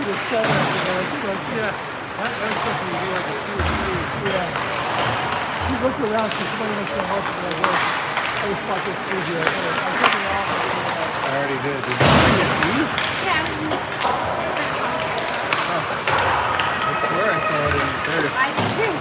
the setup, you know, it's like, Yeah, that was supposed to be like a 2 or 3. yeah. She looked around, so somebody must have helped me. Like, I was spot this studio. I took it off. I already did. Did you get me? Yeah, I swear I saw it in the third. I did too.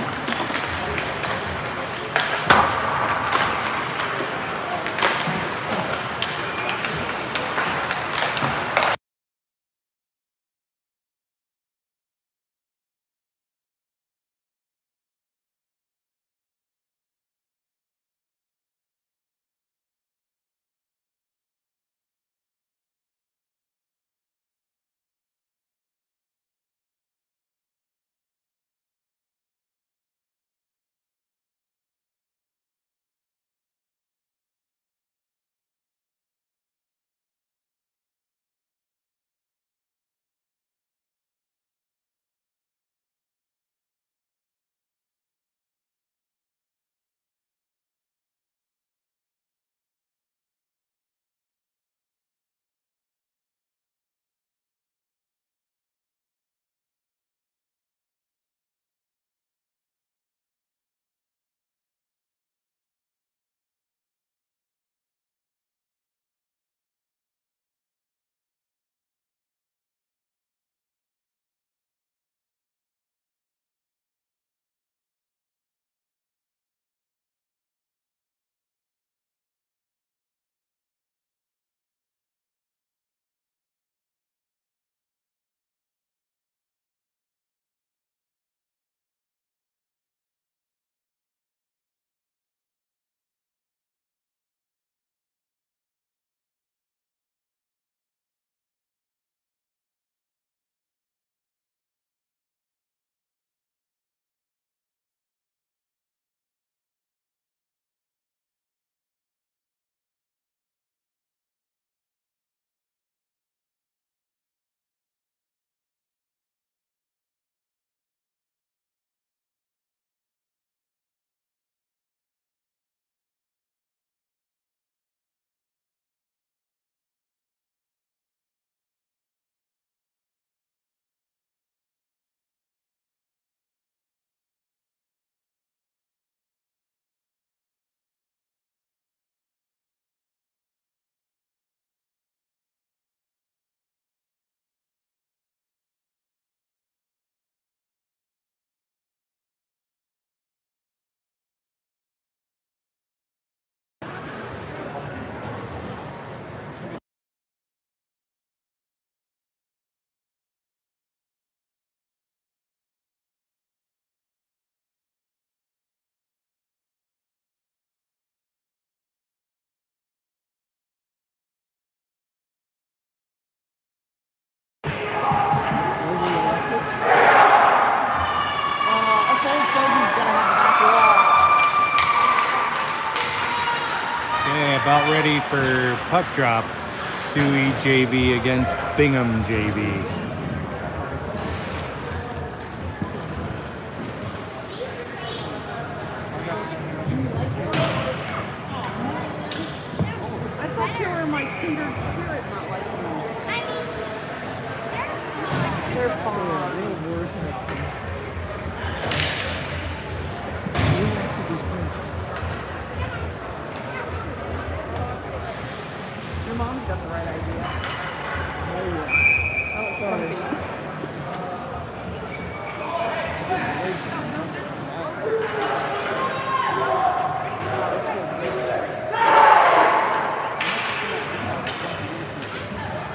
Okay, about ready for puck drop. SUI JV against Bingham JV. I thought you were my kindred spirit, not like me. They're fine. Your mom's got the right idea. Oh, it's comfy.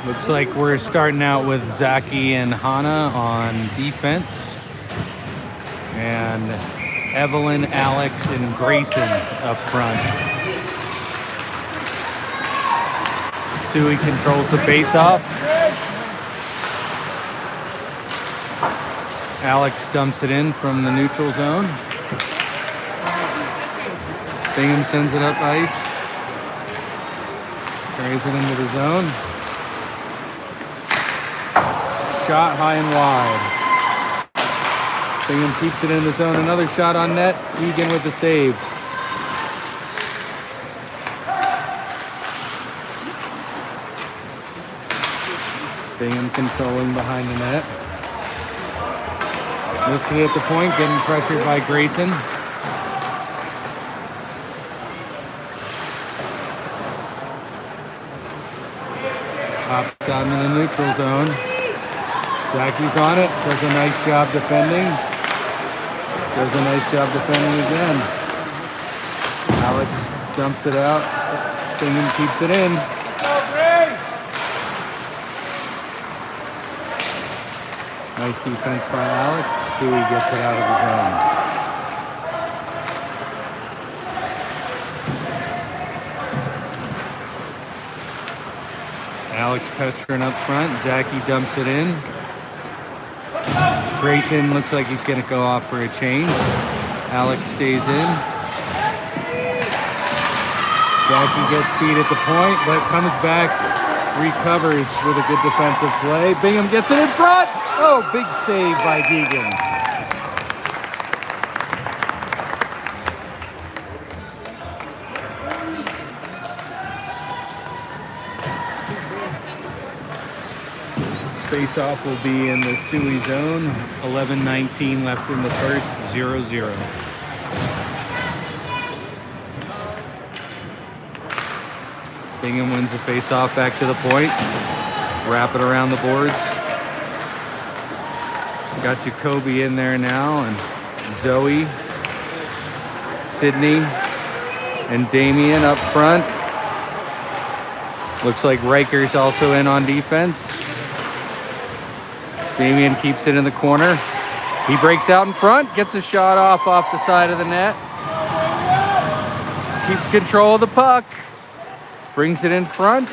Looks like we're starting out with Zaki and Hannah on defense. And Evelyn, Alex, and Grayson up front. SUI controls the face-off. Alex dumps it in from the neutral zone. Bingham sends it up ice. Carries it into the zone. Shot high and wide. Bingham keeps it in the zone. Another shot on net. Egan with the save. Bingham controlling behind the net. Listed at the point, getting pressured by Grayson. Pops out into the neutral zone. Zaki's on it. Does a nice job defending. Does a nice job defending again. Alex dumps it out. Bingham keeps it in. Nice defense by Alex. SUI gets it out of the zone. Alex pestering up front. Zaki dumps it in. Grayson looks like he's going to go off for a change. Alex stays in. Zaki gets beat at the point, but comes back, recovers with a good defensive play. Bingham gets it in front. Oh, big save by Deegan. Face-off will be in the SUI zone. 11:19 left in the first, 0-0. Bingham wins the face-off back to the point. Wrap it around the boards. Got Jacoby in there now, and Zoe, Sydney, and Damien up front. Looks like Riker's also in on defense. Damien keeps it in the corner. He breaks out in front, gets a shot off the side of the net. Keeps control of the puck. Brings it in front,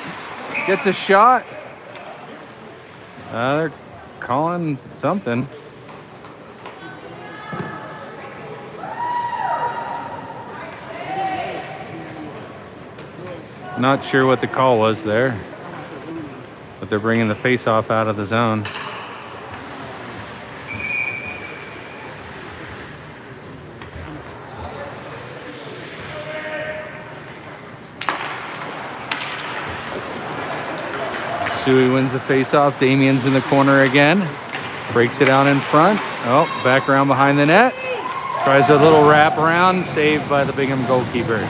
gets a shot. They're calling something. Not sure what the call was there, but they're bringing the face-off out of the zone. SUI wins the face-off. Damien's in the corner again. Breaks it out in front. Oh, back around behind the net. Tries a little wraparound. Saved by the Bingham goalkeeper.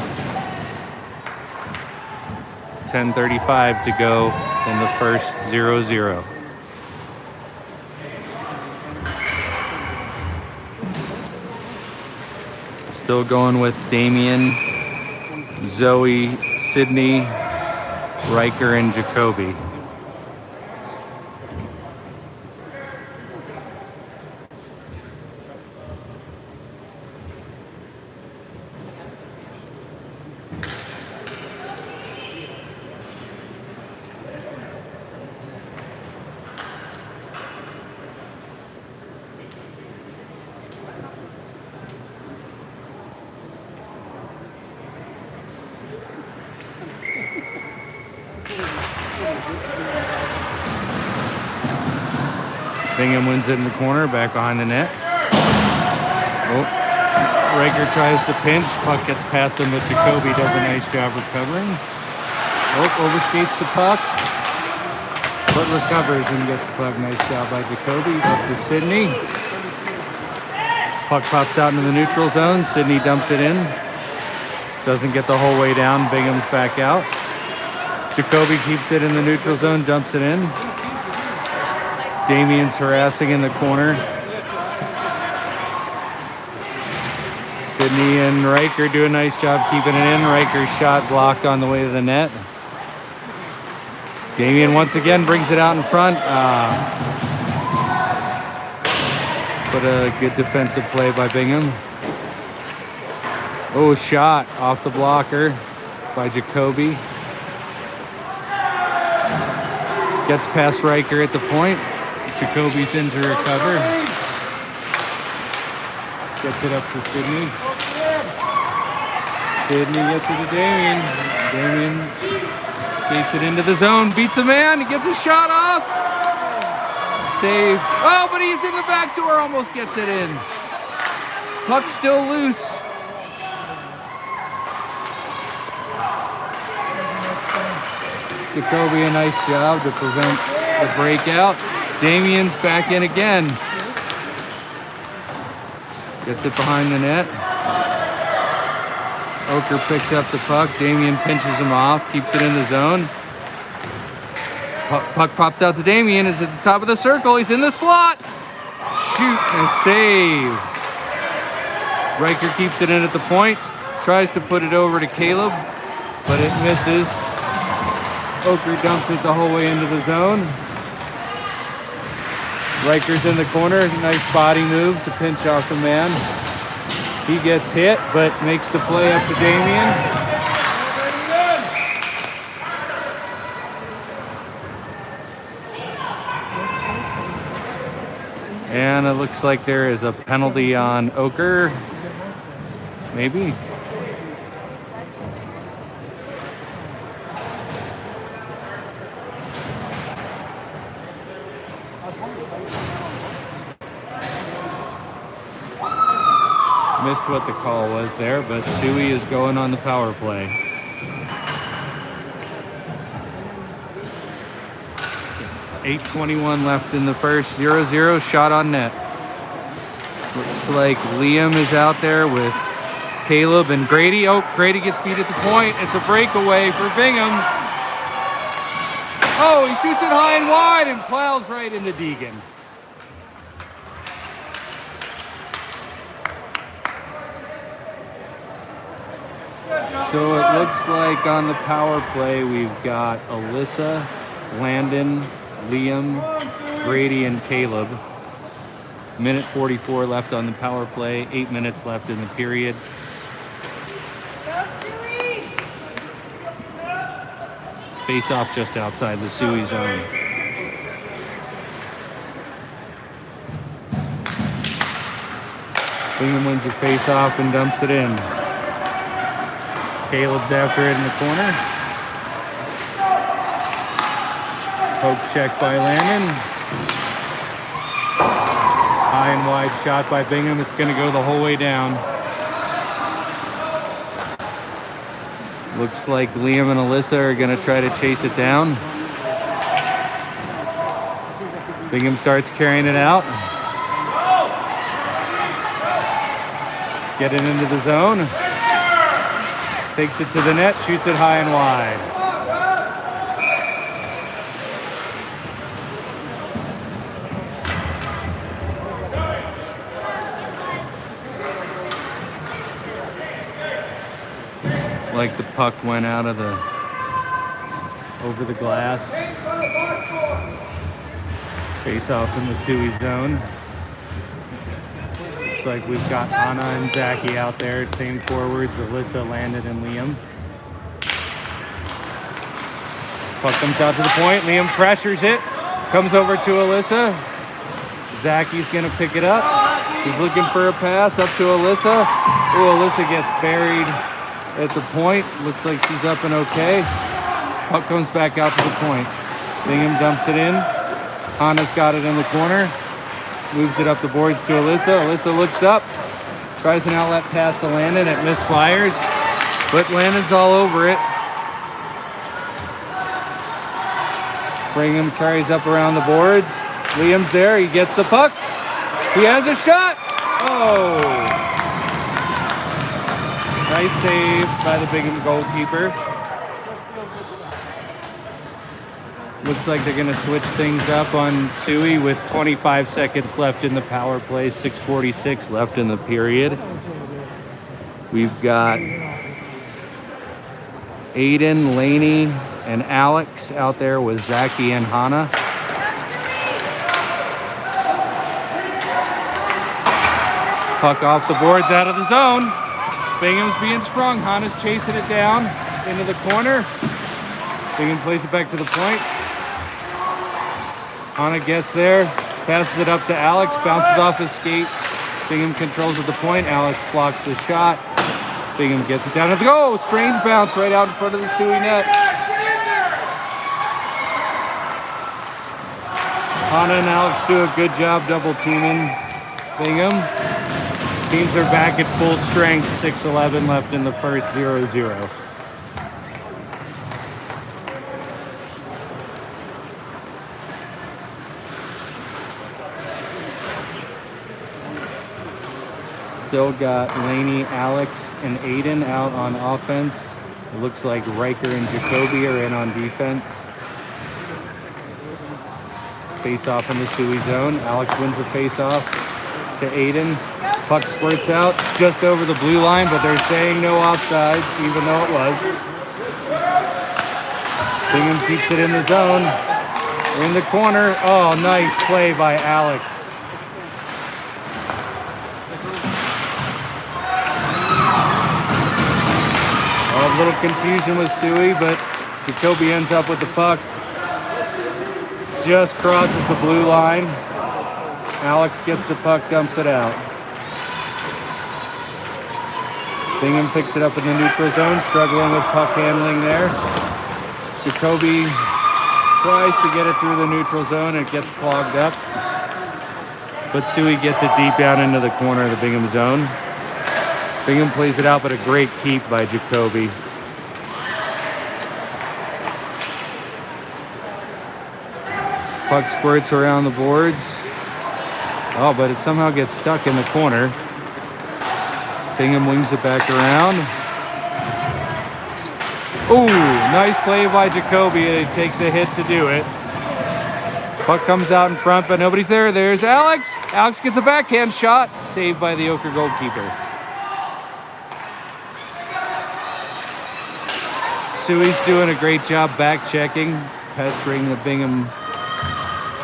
10:35 to go in the first, 0-0. Still going with Damien, Zoe, Sydney, Riker, and Jacoby. Bingham wins it in the corner, back behind the net. Oh, Riker tries to pinch. Puck gets past him, but Jacoby does a nice job recovering. Oh, overskates the puck, but recovers and gets the puck. Nice job by Jacoby. Up to Sydney. Puck pops out into the neutral zone. Sydney dumps it in. Doesn't get the whole way down. Bingham's back out. Jacoby keeps it in the neutral zone, dumps it in. Damien's harassing in the corner. Sydney and Riker do a nice job keeping it in. Riker's shot blocked on the way to the net. Damien once again brings it out in front. But a good defensive play by Bingham. Oh, shot off the blocker by Jacoby. Gets past Riker at the point. Jacoby's in to recover. Gets it up to Sydney. Sydney gets it to Damien. Damien skates it into the zone. Beats a man. He gets a shot off. Save. Oh, but he's in the back door. Almost gets it in. Puck still loose. Jacoby, a nice job to prevent the breakout. Damien's back in again. Gets it behind the net. Oker picks up the puck. Damien pinches him off, keeps it in the zone. Puck pops out to Damien. Is at the top of the circle. He's in the slot. Shoot and save. Riker keeps it in at the point. Tries to put it over to Caleb, but it misses. Oker dumps it the whole way into the zone. Riker's in the corner. Nice body move to pinch off the man. He gets hit, but makes the play up to Damien. And it looks like there is a penalty on Oker. Maybe. Missed what the call was there, but SUI is going on the power play. .8:21 left in the first. 0-0 shot on net. Looks like Liam is out there with Caleb and Grady. Oh, Grady gets beat at the point. It's a breakaway for Bingham. Oh, he shoots it high and wide and plows right into Deegan. So it looks like on the power play we've got Alyssa, Landon, Liam, Grady, and Caleb. Minute 44 left on the power play. 8 minutes left in the period. Face off just outside the SUI zone. Bingham wins the face off and dumps it in. Caleb's after it in the corner. Poke check by Landon. High and wide shot by Bingham. It's going to go the whole way down. Looks like Liam and Alyssa are going to try to chase it down. Bingham starts carrying it out. Get it into the zone. Takes it to the net, shoots it high and wide. Looks like the puck went out of over the glass. Face off in the SUI zone. Looks like we've got Anna and Zachy out there. Same forwards, Alyssa, Landon, and Liam. Puck comes out to the point. Liam pressures it. Comes over to Alyssa. Zachy's going to pick it up. He's looking for a pass up to Alyssa. Oh, Alyssa gets buried at the point. Looks like she's up and okay. Puck comes back out to the point. Bingham dumps it in. Anna's got it in the corner. Moves it up the boards to Alyssa. Alyssa looks up. Tries an outlet pass to Landon. It misfires. But Landon's all over it. Bingham carries up around the boards. Liam's there. He gets the puck. He has a shot. Oh. Nice save by the Bingham goalkeeper. Looks like they're going to switch things up on SUI with 25 seconds left in the power play, 6:46 left in the period. We've got Aiden, Laney, and Alex out there with Zachy and Hannah. Puck off the boards out of the zone. Bingham's being sprung. Hannah's chasing it down into the corner. Bingham plays it back to the point. Hannah gets there, passes it up to Alex, bounces off his skate. Bingham controls at the point. Alex blocks the shot. Bingham gets it down at the goal. Strange bounce right out in front of the SUI net. Hannah and Alex do a good job double teaming Bingham. Teams are back at full strength. 6:11 left in the first. 0-0. Still got Laney, Alex, and Aiden out on offense. It looks like Riker and Jacoby are in on defense. Face-off in the SUI zone. Alex wins the face-off to Aiden. Puck squirts out just over the blue line, but they're saying no offsides, even though it was. Bingham keeps it in the zone. We're in the corner. Oh, nice play by Alex. A little confusion with SUI, but Jacoby ends up with the puck. Just crosses the blue line. Alex gets the puck, dumps it out. Bingham picks it up in the neutral zone, struggling with puck handling there. Jacoby tries to get it through the neutral zone. It gets clogged up. But SUI gets it deep down into the corner of the Bingham zone. Bingham plays it out, but a great keep by Jacoby. Puck squirts around the boards. Oh, but it somehow gets stuck in the corner. Bingham wings it back around. Ooh, nice play by Jacoby. It takes a hit to do it. Puck comes out in front, but nobody's there. There's Alex. Alex gets a backhand shot. Saved by the Ochre goalkeeper. SUI's doing a great job back checking, pestering the Bingham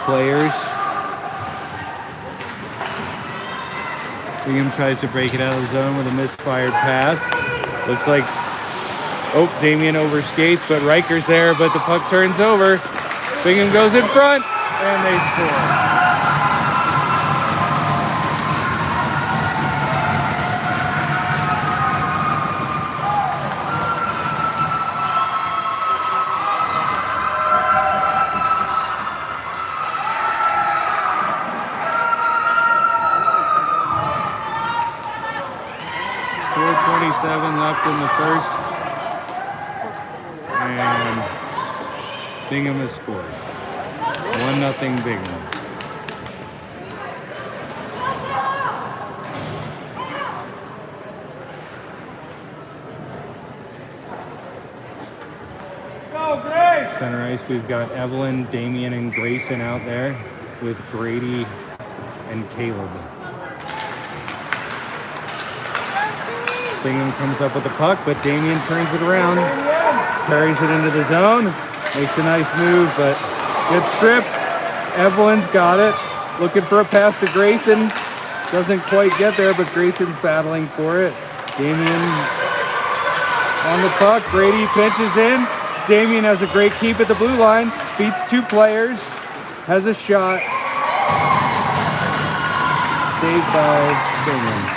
players. Bingham tries to break it out of the zone with a misfired pass. Looks like, oh, Damien overskates, but Riker's there, but the puck turns over. Bingham goes in front, and they score. Left in the first, and Bingham has scored. 1-0 Bingham. Go, Grace! Center ice, we've got Evelyn, Damien, and Grayson out there with Grady and Caleb. Bingham comes up with the puck, but Damien turns it around, carries it into the zone, makes a nice move, but gets stripped. Evelyn's got it, looking for a pass to Grayson. Doesn't quite get there, but Grayson's battling for it. Damien on the puck, Grady pinches in. Damien has a great keep at the blue line, beats two players, has a shot. Saved by Bingham.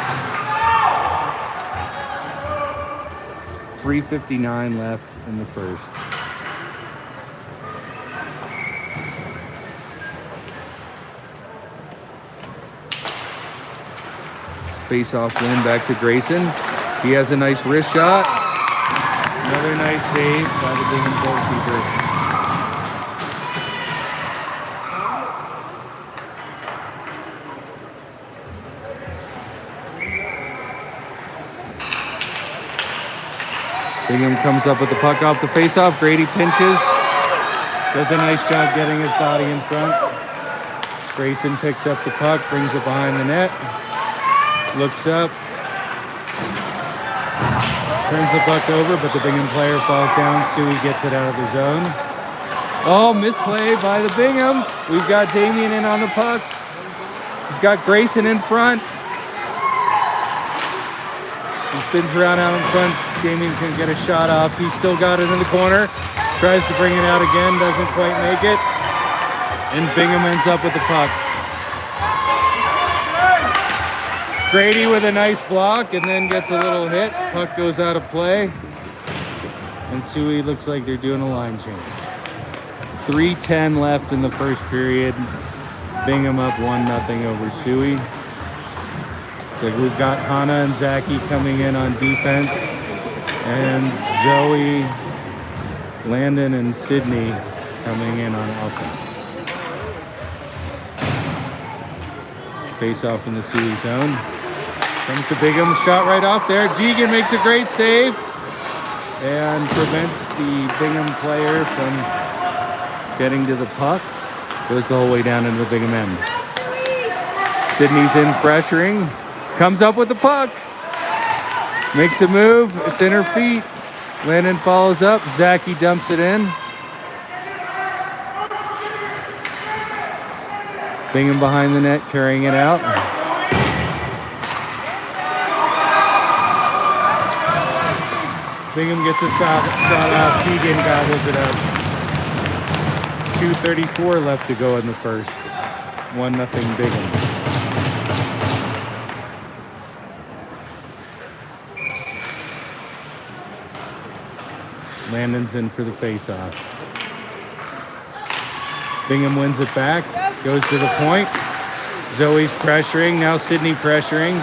3:59 left in the first. Face-off win back to Grayson. He has a nice wrist shot. Another nice save by the Bingham goalkeeper. Bingham comes up with the puck off the face-off. Grady pinches. Does a nice job getting his body in front. Grayson picks up the puck, brings it behind the net. Looks up. Turns the puck over, but the Bingham player falls down. SUI gets it out of the zone. Oh, misplay by the Bingham. We've got Damien in on the puck. He's got Grayson in front. He spins around out in front. Damien can get a shot off. He's still got it in the corner. Tries to bring it out again. Doesn't quite make it. And Bingham ends up with the puck. Grady with a nice block and then gets a little hit. Puck goes out of play. And SUI looks like they're doing a line change. 3:10 left in the first period. Bingham up 1-0 over SUI. So we've got Hannah and Zachy coming in on defense. And Zoe, Landon, and Sydney coming in on offense. Face off in the SUI zone. Comes to Bingham, shot right off there. Deegan makes a great save and prevents the Bingham player from getting to the puck. Goes the whole way down into the Bingham end. Sydney's in pressuring. Comes up with the puck. Makes a move. It's in her feet. Landon follows up. Zachy dumps it in. Bingham behind the net, carrying it out. Bingham gets a shot off. Deegan gobbles it up. 2:34 left to go in the first. 1-0 Bingham. Landon's in for the face-off. Bingham wins it back. Goes to the point. Zoe's pressuring. Now Sydney pressuring.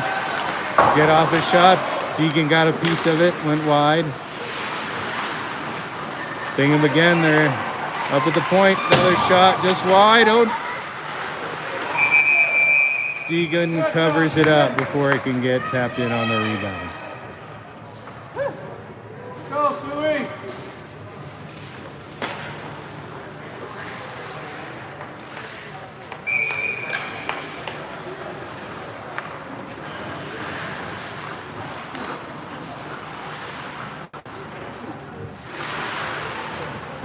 Get off a shot. Deegan got a piece of it. Went wide. Bingham again. They're up at the point. Another shot just wide. Oh. Deegan covers it up before it can get tapped in on the rebound. Go, SUI!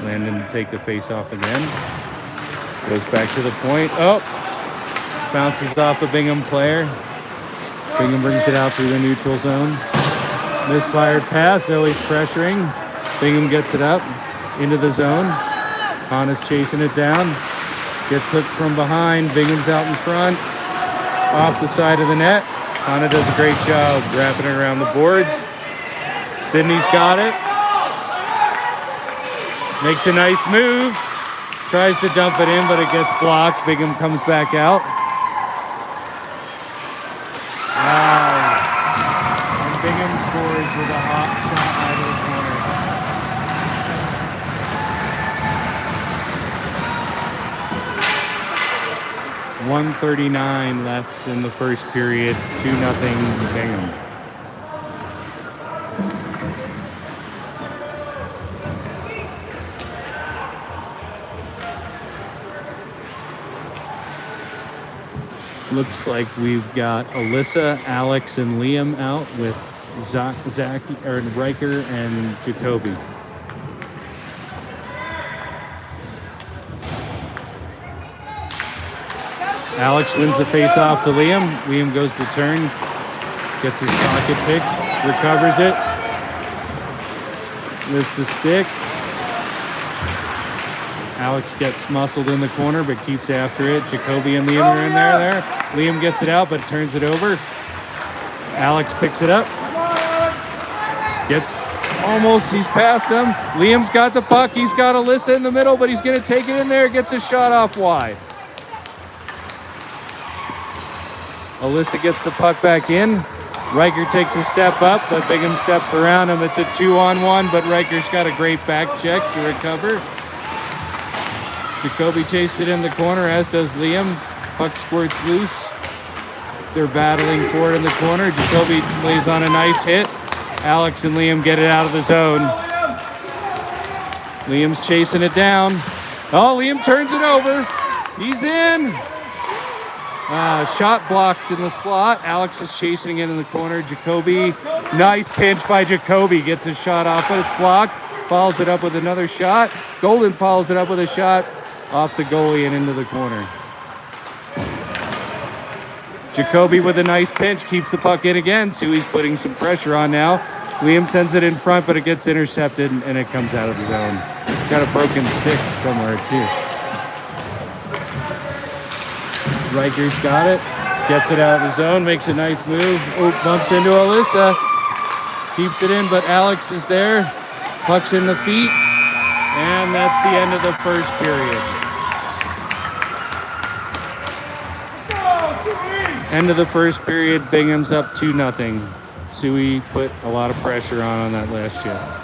Landon to take the face off again. Goes back to the point. Oh! Bounces off a Bingham player. Bingham brings it out through the neutral zone. Misfired pass. Zoe's pressuring. Bingham gets it up into the zone. Hannah's chasing it down. Gets hooked from behind. Bingham's out in front. Off the side of the net. Hannah does a great job wrapping it around the boards. Sydney's got it. Makes a nice move. Tries to dump it in, but it gets blocked. Bingham comes back out. Wow. And Bingham scores with a hot shot out of the corner. 1:39 left in the first period. 2-0 Bingham. Looks like we've got Alyssa, Alex, and Liam out with Zach, or Riker and Jacoby. Alex wins the face-off to Liam. Liam goes to turn, gets his pocket pick, recovers it, lifts the stick. Alex gets muscled in the corner, but keeps after it. Jacoby and Liam are in there. Liam gets it out, but turns it over. Alex picks it up. Gets almost, he's past him. Liam's got the puck. He's got Alyssa in the middle, but he's going to take it in there. Gets a shot off wide. Alyssa gets the puck back in. Riker takes a step up, but Bingham steps around him. It's a 2-on-1, but Riker's got a great back check to recover. Jacoby chased it in the corner, as does Liam. Puck squirts loose. They're battling for it in the corner. Jacoby lays on a nice hit. Alex and Liam get it out of the zone. Liam's chasing it down. Oh, Liam turns it over. He's in. Shot blocked in the slot. Alex is chasing it in the corner. Jacoby, nice pinch by Jacoby. Gets his shot off, but it's blocked. Follows it up with another shot. Golden follows it up with a shot off the goalie and into the corner. Jacoby with a nice pinch keeps the puck in again. Sui's putting some pressure on now. Liam sends it in front, but it gets intercepted and it comes out of the zone. Got a broken stick somewhere too. Riker's got it. Gets it out of the zone, makes a nice move. Oh, bumps into Alyssa. Keeps it in, but Alex is there. Puck's in the feet. And that's the end of the first period. End of the first period, Bingham's up 2-0. Sui put a lot of pressure on that last shift.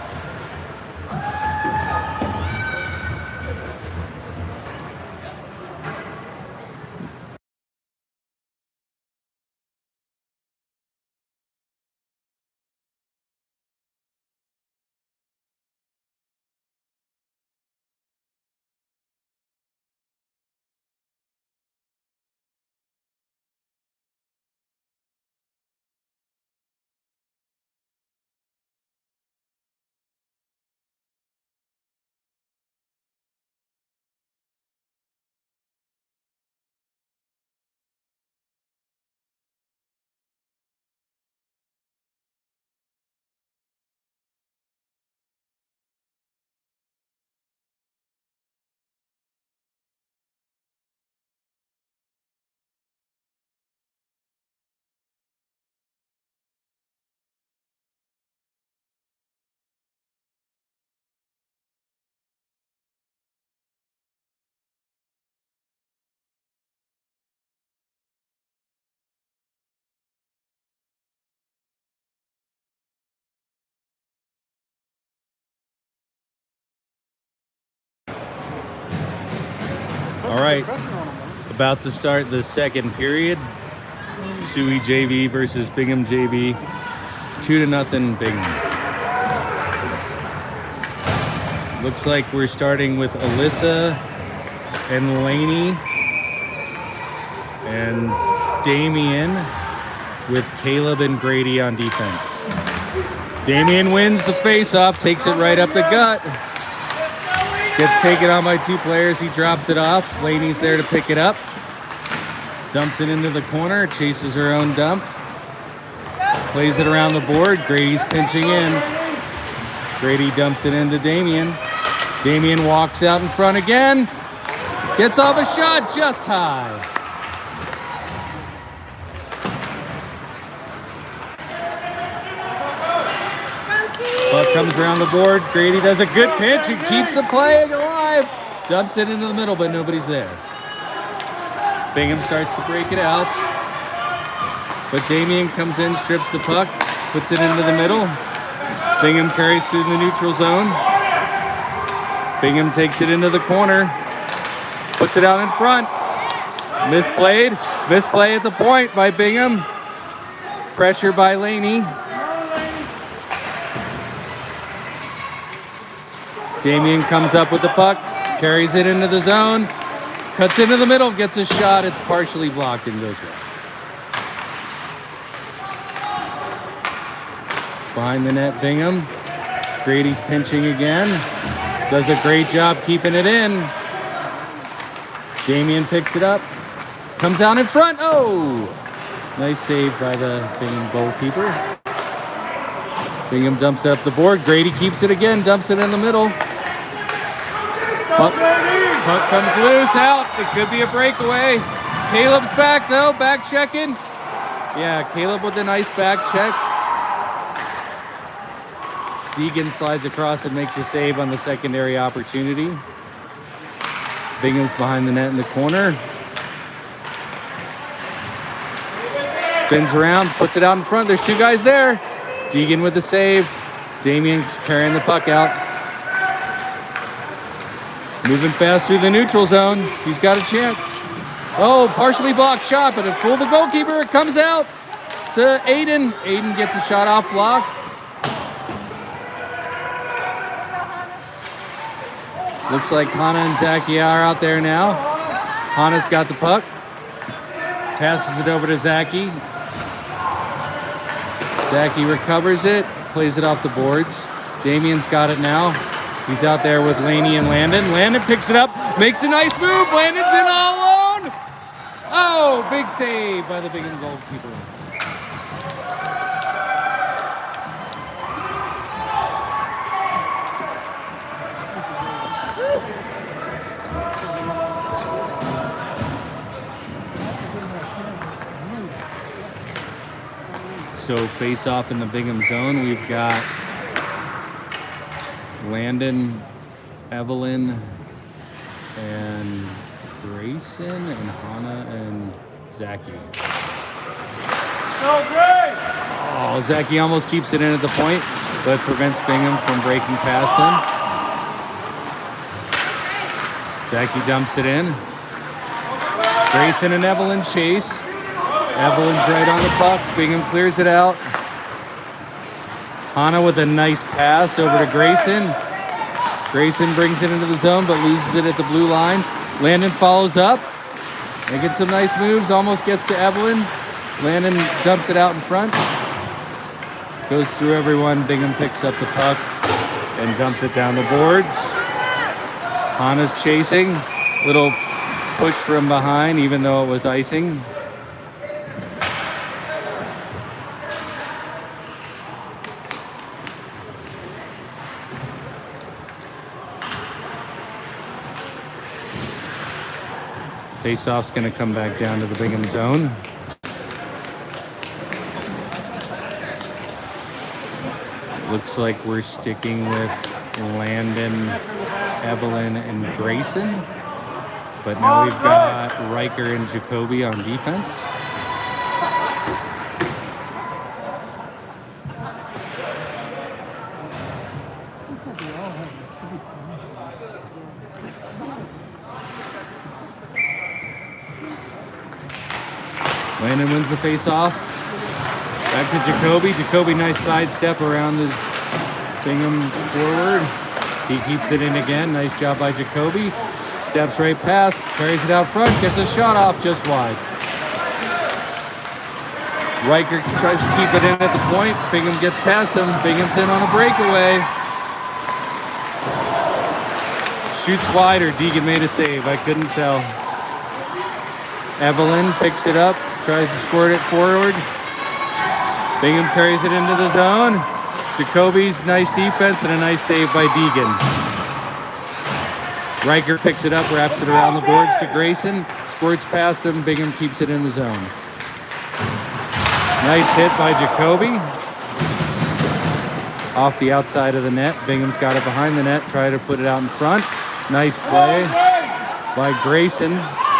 All right, about to start the second period. SUI JV versus Bingham JV. 2-0 Bingham. Looks like we're starting with Alyssa and Lainey and Damien with Caleb and Grady on defense. Damien wins the face-off, takes it right up the gut. Gets taken on by 2 players, he drops it off. Lainey's there to pick it up. Dumps it into the corner, chases her own dump. Plays it around the board, Grady's pinching in. Grady dumps it into Damien. Damien walks out in front again. Gets off a shot just high. Puck comes around the board. Grady does a good pitch and keeps the play alive. Dumps it into the middle, but nobody's there. Bingham starts to break it out. But Damien comes in, strips the puck, puts it into the middle. Bingham carries through the neutral zone. Bingham takes it into the corner. Puts it out in front. Misplayed. Misplay at the point by Bingham. Pressure by Laney. Damien comes up with the puck, carries it into the zone, cuts into the middle, gets a shot. It's partially blocked and goes right. Behind the net, Bingham. Grady's pinching again. Does a great job keeping it in. Damien picks it up. Comes out in front. Oh! Nice save by the Bingham goalkeeper. Bingham dumps it up the board. Grady keeps it again, dumps it in the middle. Puck comes loose, out. It could be a breakaway. Caleb's back though, back checking. Yeah, Caleb with a nice back check. Deegan slides across and makes a save on the secondary opportunity. Bingham's behind the net in the corner. Spins around, puts it out in front. There's 2 guys there. Deegan with the save. Damien's carrying the puck out. Moving fast through the neutral zone. He's got a chance. Oh, partially blocked shot, but it fooled the goalkeeper. It comes out to Aiden. Aiden gets a shot off block. Looks like Hannah and Zachy are out there now. Hannah's got the puck. Passes it over to Zachy. Zachy recovers it. Plays it off the boards. Damien's got it now. He's out there with Laney and Landon. Landon picks it up, makes a nice move. Landon's in all alone. Oh, big save by the Bingham goalkeeper. So face off in the Bingham zone. We've got Landon, Evelyn, and Grayson, and Hannah, and Zachy. Oh, Zachy almost keeps it in at the point, but prevents Bingham from breaking past him. Zachy dumps it in. Grayson and Evelyn chase. Evelyn's right on the puck. Bingham clears it out. Hannah with a nice pass over to Grayson. Grayson brings it into the zone, but loses it at the blue line. Landon follows up. And gets some nice moves. Almost gets to Evelyn. Landon dumps it out in front. Goes through everyone. Bingham picks up the puck and dumps it down the boards. Hannah's chasing. Little push from behind, even though it was icing. Face-off's going to come back down to the Bingham zone. Looks like we're sticking with Landon, Evelyn, and Grayson. But now we've got Riker and Jacoby on defense. Landon wins the face-off. Back to Jacoby. Jacoby, nice sidestep around the Bingham forward. He keeps it in again. Nice job by Jacoby. Steps right past, carries it out front, gets a shot off just wide. Riker tries to keep it in at the point. Bingham gets past him. Bingham's in on a breakaway. Shoots wide, or Deegan made a save. I couldn't tell. Evelyn picks it up, tries to squirt it forward. Bingham carries it into the zone. Jacoby's nice defense and a nice save by Deegan. Riker picks it up, wraps it around the boards to Grayson. Squirts past him. Bingham keeps it in the zone. Nice hit by Jacoby. Off the outside of the net. Bingham's got it behind the net. Try to put it out in front. Nice play by Grayson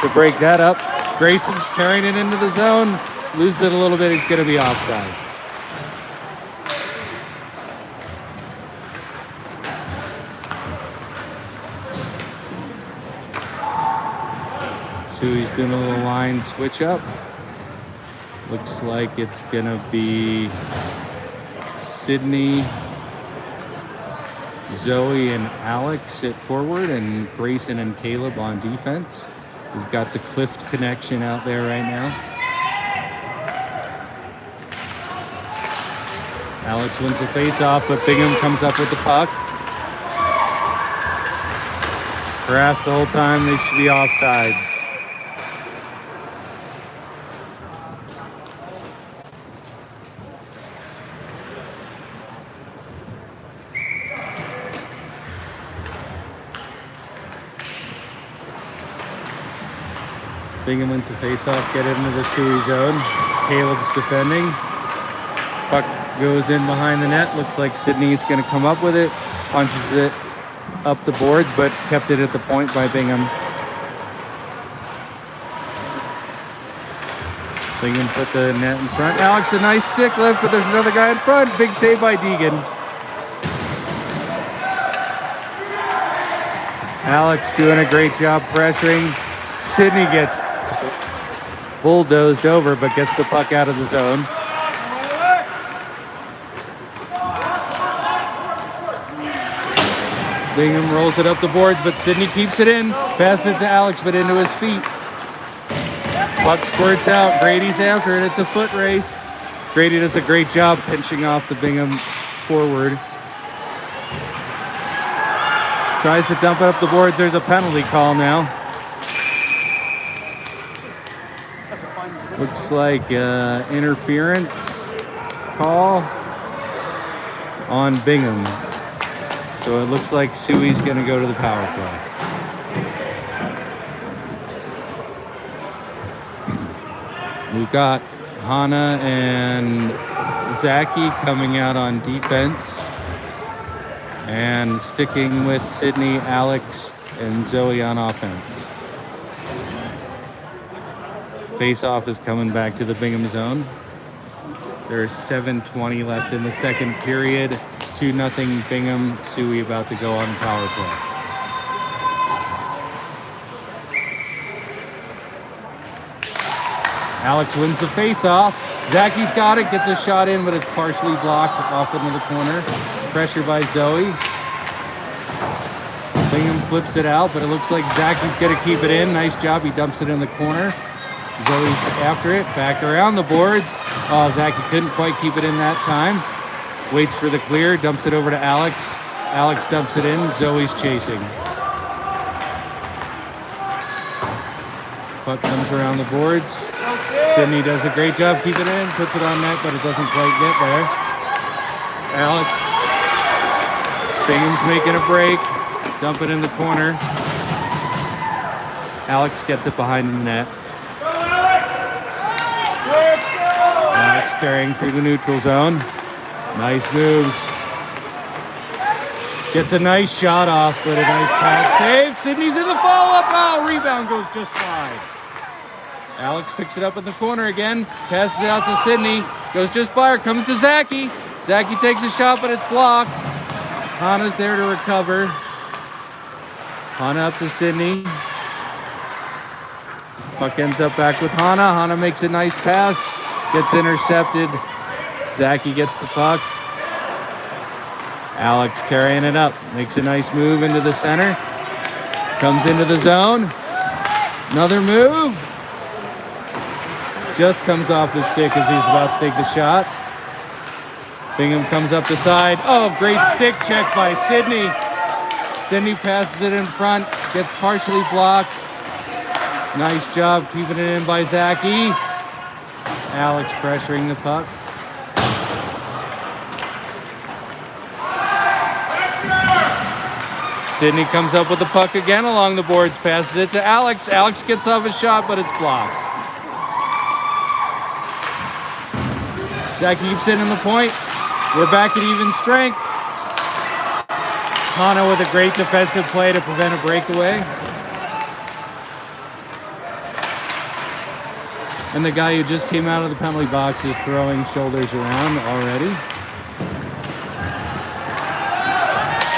to break that up. Grayson's carrying it into the zone. Loses it a little bit. He's going to be offsides. SUI's doing a little line switch up. Looks like it's gonna be Sydney, Zoe, and Alex at forward, and Grayson and Caleb on defense. We've got the Clift connection out there right now. Alex wins the face-off, but Bingham comes up with the puck. Harassed the whole time. They should be offsides. Bingham wins the face-off, get it into the SUI zone. Caleb's defending. Puck goes in behind the net. Looks like Sydney's going to come up with it. Punches it up the boards, but kept it at the point by Bingham. Bingham put the net in front. Alex, a nice stick lift, but there's another guy in front. Big save by Deegan. Alex doing a great job pressuring. Sydney gets bulldozed over, but gets the puck out of the zone. Bingham rolls it up the boards, but Sydney keeps it in. Passes it to Alex, but into his feet. Puck squirts out. Grady's after it. It's a foot race. Grady does a great job pinching off the Bingham forward. Tries to dump it up the boards. There's a penalty call now. Looks like interference call on Bingham. So it looks like SUI's going to go to the power play. We've got Hannah and Zaki coming out on defense. And sticking with Sydney, Alex, and Zoe on offense. Face-off is coming back to the Bingham zone. There's 7:20 left in the second period. 2-0 Bingham. SUI about to go on power play. Alex wins the face-off. Zaki's got it, gets a shot in, but it's partially blocked off into the corner. Pressure by Zoe. Bingham flips it out, but it looks like Zaki's going to keep it in. Nice job. He dumps it in the corner. Zoe's after it. Back around the boards. Oh, Zaki couldn't quite keep it in that time. Waits for the clear. Dumps it over to Alex. Alex dumps it in. Zoe's chasing. Puck comes around the boards. Sydney does a great job keeping it in. Puts it on net, but it doesn't quite get there. Alex. Bingham's making a break. Dump it in the corner. Alex gets it behind the net. Alex carrying through the neutral zone. Nice moves. Gets a nice shot off, but a nice pad save. Sydney's in the follow-up. Oh, rebound goes just wide. Alex picks it up in the corner again. Passes it out to Sydney. Goes just by her. Comes to Zaki. Zaki takes a shot, but it's blocked. Hannah's there to recover. Hannah up to Sydney. Puck ends up back with Hana. Hana makes a nice pass. Gets intercepted. Zachy gets the puck. Alex carrying it up. Makes a nice move into the center. Comes into the zone. Another move. Just comes off the stick as he's about to take the shot. Bingham comes up the side. Oh, great stick check by Sydney. Sydney passes it in front. Gets partially blocked. Nice job keeping it in by Zachy. Alex pressuring the puck. Sydney comes up with the puck again along the boards, passes it to Alex. Alex gets off his shot, but it's blocked. Zachy keeps it in the point. We're back at even strength. Hana with a great defensive play to prevent a breakaway. And the guy who just came out of the penalty box is throwing shoulders around already.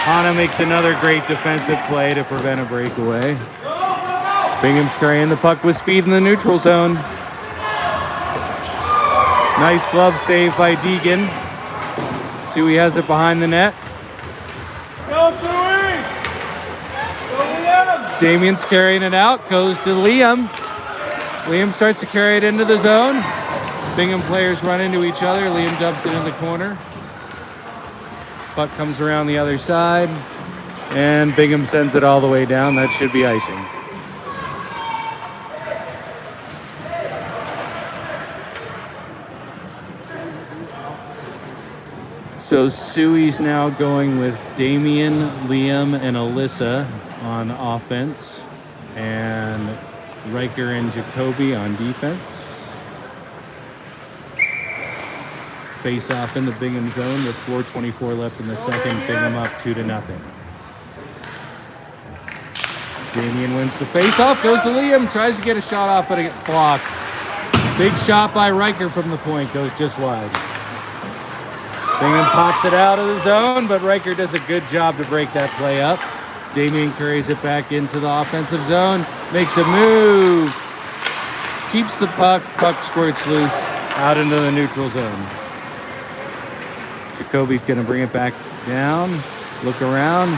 Hana makes another great defensive play to prevent a breakaway. Bingham's carrying the puck with speed in the neutral zone. Nice glove save by Deegan. SUI has it behind the net. Go, SUI! Go, Liam! Damien's carrying it out, goes to Liam. Liam starts to carry it into the zone. Bingham players run into each other. Liam dumps it in the corner. Puck comes around the other side, and Bingham sends it all the way down. That should be icing. So SUI's now going with Damien, Liam, and Alyssa on offense, and Riker and Jacoby on defense. Face off in the Bingham zone with 4:24 left in the second. Bingham up 2-0. Damien wins the face off, goes to Liam, tries to get a shot off, but it gets blocked. Big shot by Riker from the point, goes just wide. Bingham pops it out of the zone, but Riker does a good job to break that play up. Damien carries it back into the offensive zone, makes a move, keeps the puck, puck squirts loose out into the neutral zone. Jacoby's gonna bring it back down, look around,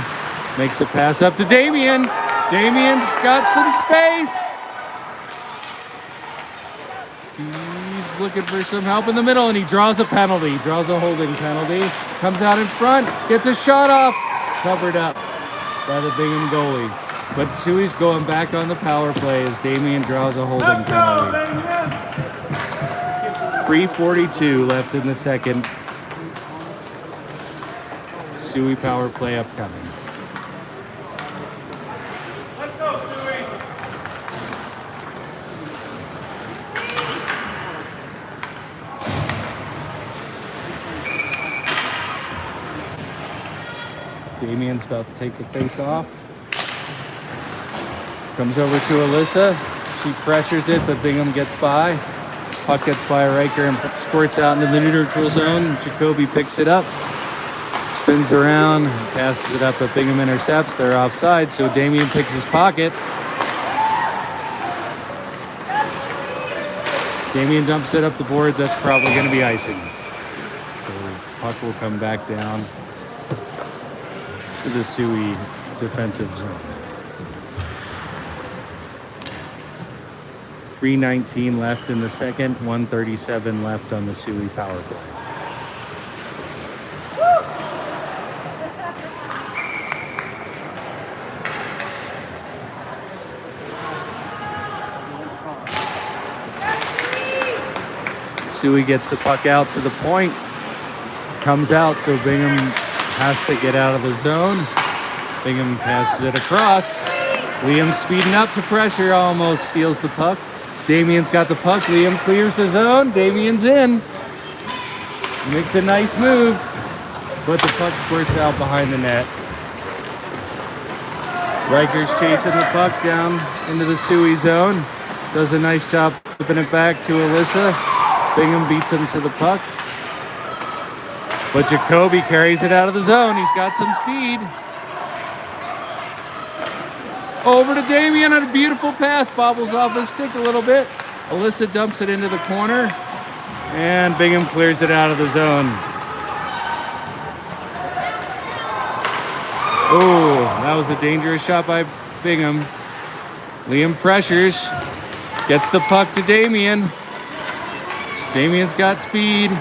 makes a pass up to Damien. Damien's got some space. He's looking for some help in the middle, and he draws a penalty, draws a holding penalty. Comes out in front, gets a shot off, covered up by the Bingham goalie. But SUI's going back on the power play as Damien draws a holding penalty. 3:42 left in the second. SUI power play upcoming. Let's go, SUI! Damien's about to take the face off. Comes over to Alyssa. She pressures it, but Bingham gets by. Puck gets by Riker and squirts out into the neutral zone. Jacoby picks it up. Spins around, passes it up, but Bingham intercepts. They're offside, so Damien picks his pocket. Damien dumps it up the boards. That's probably going to be icing. So puck will come back down to the SUI defensive zone. 3:19 left in the second, 1:37 left on the SUI power play. SUI gets the puck out to the point, comes out, so Bingham has to get out of the zone. Bingham passes it across. Liam speeding up to pressure, almost steals the puck. Damien's got the puck. Liam clears the zone. Damien's in. Makes a nice move, but the puck squirts out behind the net. Riker's chasing the puck down into the SUI zone. Does a nice job flipping it back to Alyssa. Bingham beats him to the puck. But Jacoby carries it out of the zone. He's got some speed. Over to Damian on a beautiful pass. Bobbles off his stick a little bit. Alyssa dumps it into the corner. And Bingham clears it out of the zone. Oh, that was a dangerous shot by Bingham. Liam pressures. Gets the puck to Damian. Damian's got speed.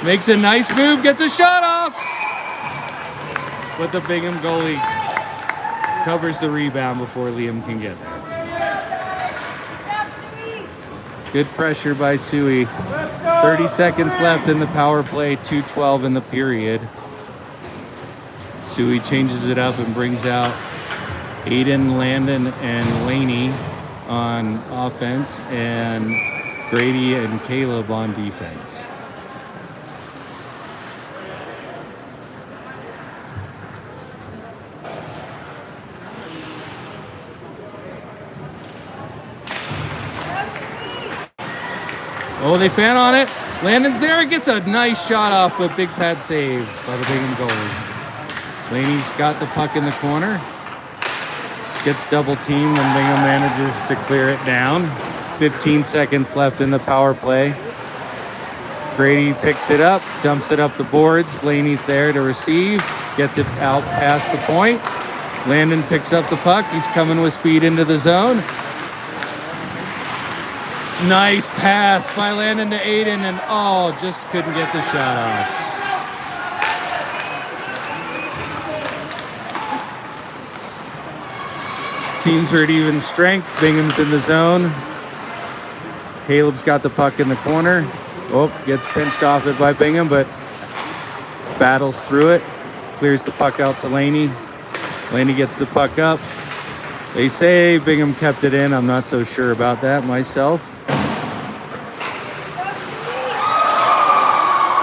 Makes a nice move. Gets a shot off. But the Bingham goalie covers the rebound before Liam can get there. Good pressure by SUI. 30 seconds left in the power play, 2:12 in the period. SUI changes it up and brings out Aiden, Landon, and Laney on offense, and Grady and Caleb on defense. Oh, they fan on it. Landon's there. Gets a nice shot off, but big pad save by the Bingham goalie. Laney's got the puck in the corner. Gets double teamed when Bingham manages to clear it down. 15 seconds left in the power play. Grady picks it up, dumps it up the boards. Laney's there to receive. Gets it out past the point. Landon picks up the puck. He's coming with speed into the zone. Nice pass by Landon to Aiden, and just couldn't get the shot off. Teams are at even strength. Bingham's in the zone. Caleb's got the puck in the corner. Gets pinched off it by Bingham, but battles through it. Clears the puck out to Laney. Laney gets the puck up. They say Bingham kept it in. I'm not so sure about that myself.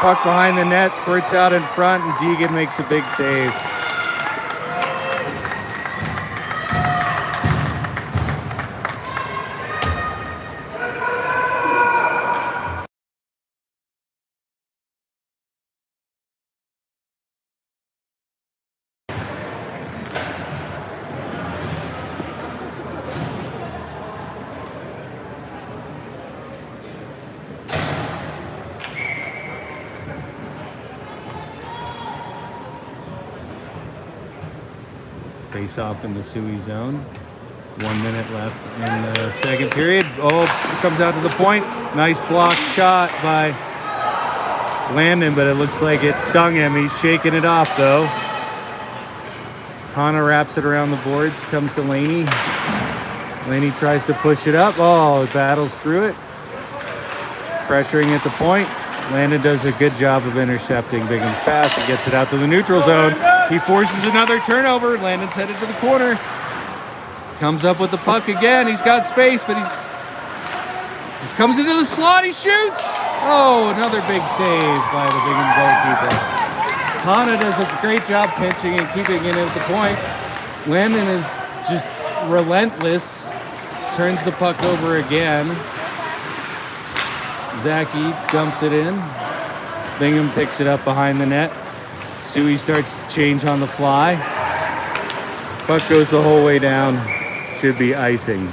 Puck behind the net, squirts out in front, and Deegan makes a big save. Face off in the SUI zone. 1 minute left in the second period. Comes out to the point. Nice block shot by Landon, but it looks like it stung him. He's shaking it off though. Hannah wraps it around the boards, comes to Laney. Laney tries to push it up. Battles through it. Pressuring at the point. Landon does a good job of intercepting Bingham's pass and gets it out to the neutral zone. He forces another turnover. Landon's headed to the corner. Comes up with the puck again. He's got space, but he comes into the slot. He shoots. Another big save by the Bingham goalkeeper. Hannah does a great job pinching and keeping it at the point. Landon is just relentless. Turns the puck over again. Zachy dumps it in. Bingham picks it up behind the net. SUI starts to change on the fly. Puck goes the whole way down. Should be icing.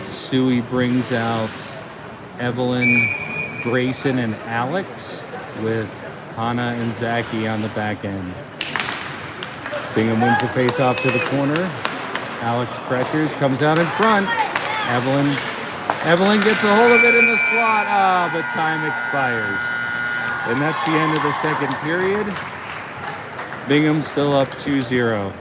SUI brings out Evelyn, Grayson, and Alex with Hannah and Zachy on the back end. Bingham wins the face-off to the corner. Alex pressures, comes out in front. Evelyn gets a hold of it in the slot. But time expires. And that's the end of the second period. Bingham still up 2-0.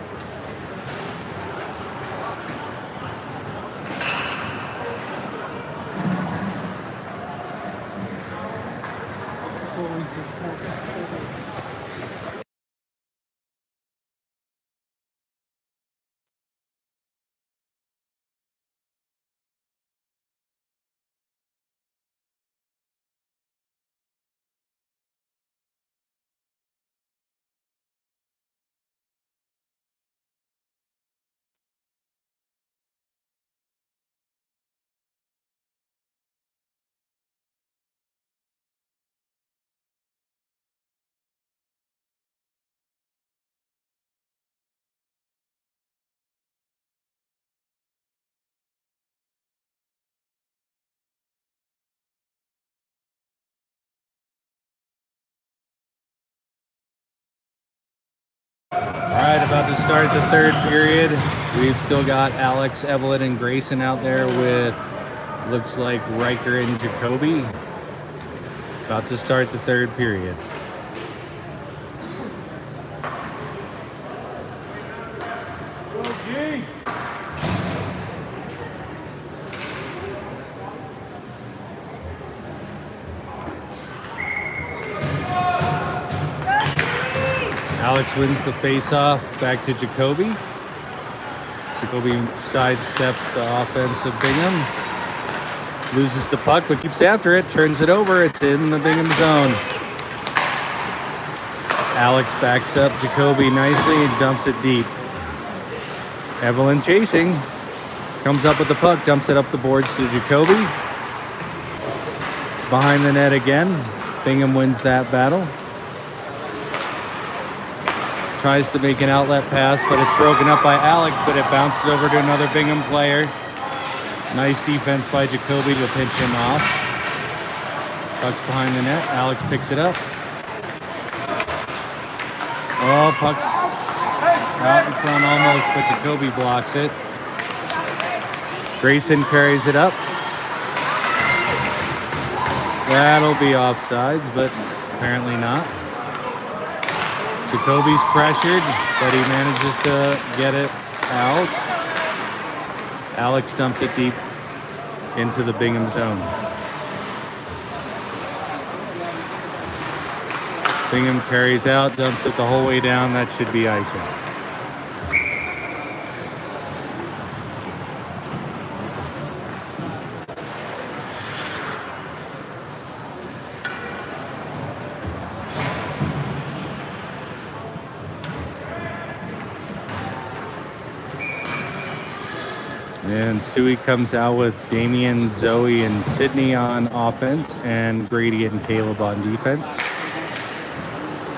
All right, about to start the third period. We've still got Alex, Evelyn, and Grayson out there with, looks like, Riker and Jacoby. About to start the third period. Okay. Alex wins the face-off, back to Jacoby. Jacoby sidesteps the offense of Bingham. Loses the puck, but keeps after it, turns it over. It's in the Bingham zone. Alex backs up Jacoby nicely and dumps it deep. Evelyn chasing. Comes up with the puck, dumps it up the boards to Jacoby. Behind the net again. Bingham wins that battle. Tries to make an outlet pass, but it's broken up by Alex, but it bounces over to another Bingham player. Nice defense by Jacoby to pinch him off. Puck's behind the net. Alex picks it up. Oh, puck's out in front almost, but Jacoby blocks it. Grayson carries it up. That'll be offsides, but apparently not. Jacoby's pressured, but he manages to get it out. Alex dumps it deep into the Bingham zone. Bingham carries out, dumps it the whole way down. That should be icing. And SUI comes out with Damian, Zoe, and Sydney on offense, and Grady and Caleb on defense.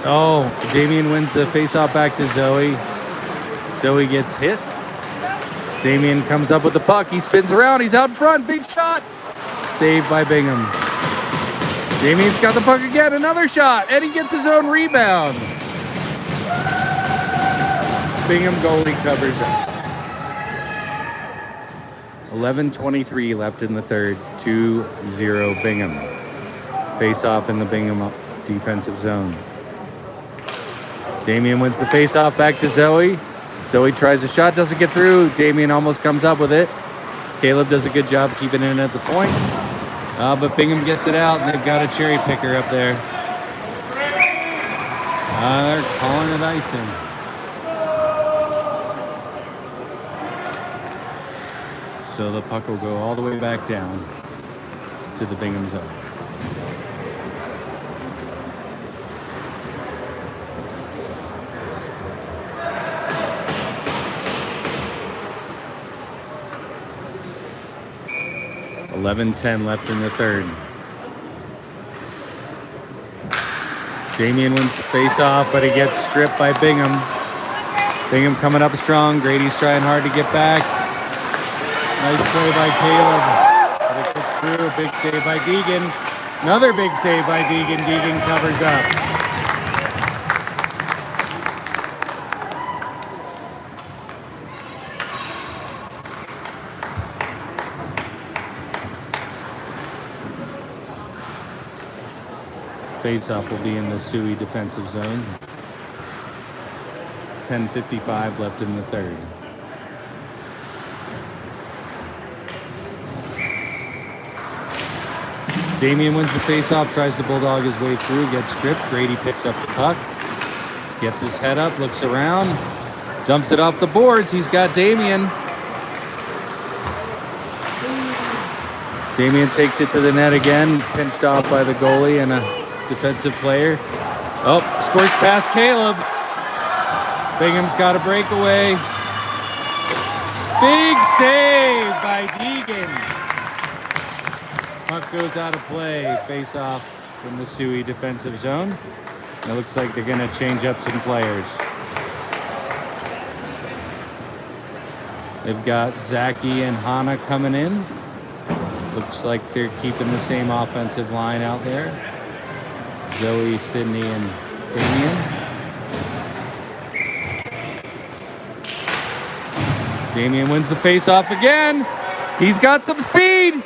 Oh, Damian wins the faceoff back to Zoe. Zoe gets hit. Damian comes up with the puck. He spins around. He's out front. Big shot. Saved by Bingham. Damian's got the puck again. Another shot. And he gets his own rebound. Bingham goalie covers up. 11:23 left in the third. 2-0 Bingham. Face off in the Bingham defensive zone. Damian wins the face off back to Zoe. Zoe tries a shot, doesn't get through. Damian almost comes up with it. Caleb does a good job keeping it in at the point. But Bingham gets it out, and they've got a cherry picker up there. They're calling it icing. So the puck will go all the way back down to the Bingham zone. .11:10 left in the third. Damian wins the face-off, but he gets stripped by Bingham. Bingham coming up strong. Grady's trying hard to get back. Nice play by Caleb. But it gets through. Big save by Deegan. Another big save by Deegan. Deegan covers up. Face-off will be in the SUI defensive zone. 10:55 left in the third. Damian wins the face-off, tries to bulldog his way through, gets stripped. Grady picks up the puck, gets his head up, looks around, dumps it off the boards. He's got Damian. Damian takes it to the net again, pinched off by the goalie and a defensive player. Oh, squirts past Caleb. Bingham's got a breakaway. Big save by Deegan. Puck goes out of play. Face off from the SUI defensive zone. And it looks like they're going to change up some players. They've got Zachy and Hannah coming in. Looks like they're keeping the same offensive line out there. Zoe, Sydney, and Damian. Damian wins the face-off again. He's got some speed.